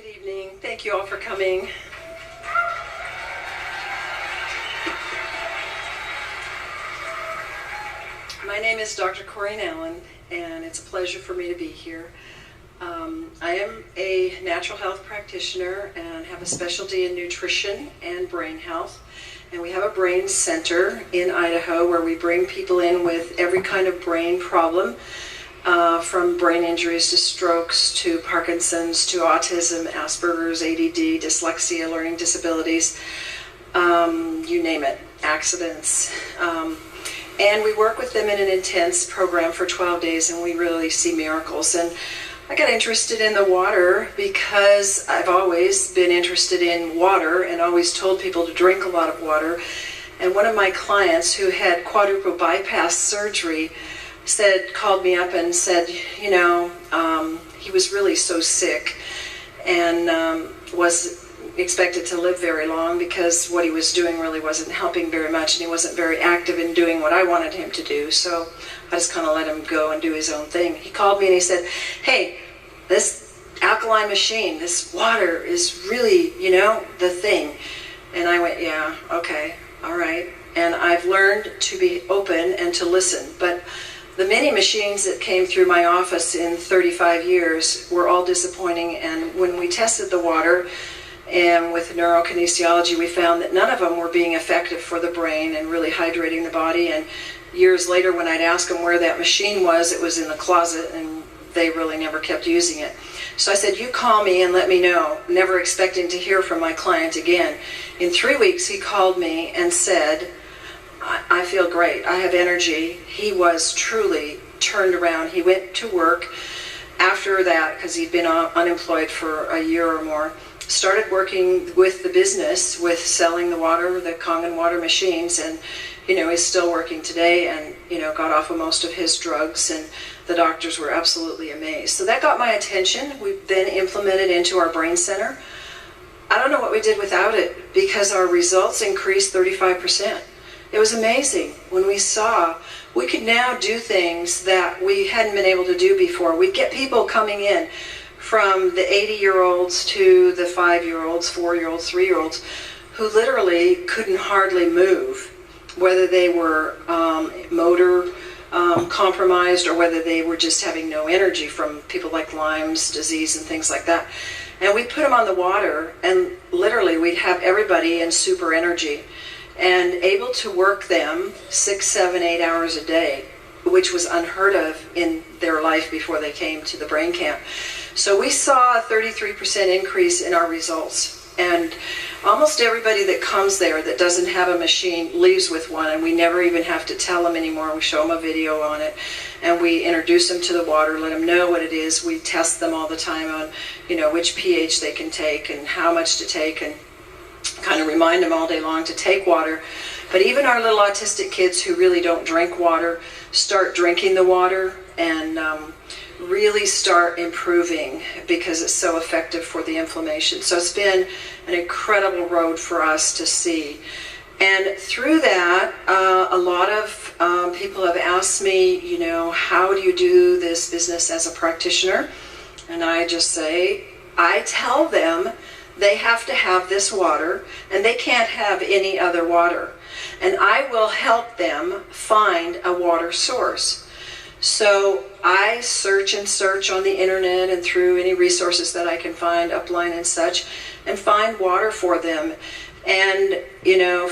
good evening. Thank you all for coming. My name is Dr. Corinne Allen, and it's a pleasure for me to be here. I am a natural health practitioner and have a specialty in nutrition and brain health. And we have a brain center in Idaho where we bring people in with every kind of brain problem, from brain injuries to strokes to Parkinson's to autism, Aspergers, ADD, dyslexia, learning disabilities, you name it, accidents. And we work with them in an intense program for 12 days, and we really see miracles. And I got interested in the water because I've always been interested in water and always told people to drink a lot of water. And one of my clients who had quadruple bypass surgery called me up and said, you know, he was really so sick and was expected to live very long because what he was doing really wasn't helping very much, and he wasn't very active in doing what I wanted him to do. So I just kind of let him go and do his own thing. He called me and he said, hey, this alkaline machine, this water is really, you know, the thing. And I went, yeah, okay, all right. And I've learned to be open and to listen. But the many machines that came through my office in 35 years were all disappointing. And when we tested the water, and with neurokinesiology, we found that none of them were being effective for the brain and really hydrating the body. And years later, when I'd ask them where that machine was, it was in the closet, and they really never kept using it. So I said, you call me and let me know, never expecting to hear from my client again. In 3 weeks, he called me and said, I feel great, I have energy. He was truly turned around. He went to work after that, because he'd been unemployed for a year or more, started working with the business, with selling the water, the Kangen Water machines, and you know, he's still working today, and you know, got off of most of his drugs, and the doctors were absolutely amazed. So that got my attention. We then implemented into our brain center. I don't know what we did without it, because our results increased 35%. It was amazing when we saw we could now do things that we hadn't been able to do before. We'd get people coming in from the 80-year-olds to the 5-year-olds, 4-year-olds, 3-year-olds, who literally couldn't hardly move, whether they were motor compromised or whether they were just having no energy from people like Lyme's disease and things like that. And we'd put them on the water, and literally we'd have everybody in super energy and able to work them 6, 7, 8 hours a day, which was unheard of in their life before they came to the brain camp. So we saw a 33% increase in our results, and almost everybody that comes there that doesn't have a machine leaves with one, and we never even have to tell them anymore. We show them a video on it, and we introduce them to the water, let them know what it is. We test them all the time on, you know, which pH they can take and how much to take, and kind of remind them all day long to take water. But even our little autistic kids who really don't drink water start drinking the water and really start improving because it's so effective for the inflammation. So it's been an incredible road for us to see. And through that, a lot of people have asked me, you know, how do you do this business as a practitioner? And I just say, I tell them they have to have this water and they can't have any other water. And I will help them find a water source. So I search and search on the internet and through any resources that I can find, upline and such, and find water for them. And, you know,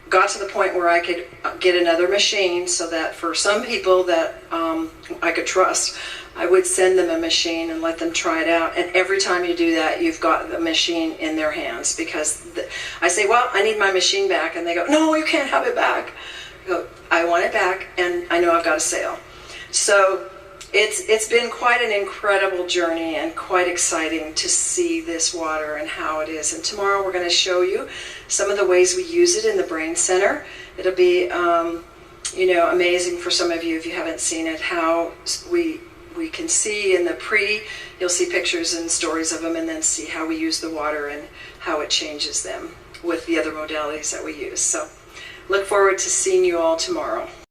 got to the point where I could get another machine so that for some people that I could trust, I would send them a machine and let them try it out. And every time you do that, you've got the machine in their hands, because I say, well, I need my machine back. And they go, no, you can't have it back. I go, I want it back, and I know I've got a sale. So it's been quite an incredible journey and quite exciting to see this water and how it is. And tomorrow we're going to show you some of the ways we use it in the brain center. It'll be, you know, amazing for some of you if you haven't seen it, how we can see in the you'll see pictures and stories of them, and then see how we use the water and how it changes them with the other modalities that we use. So look forward to seeing you all tomorrow.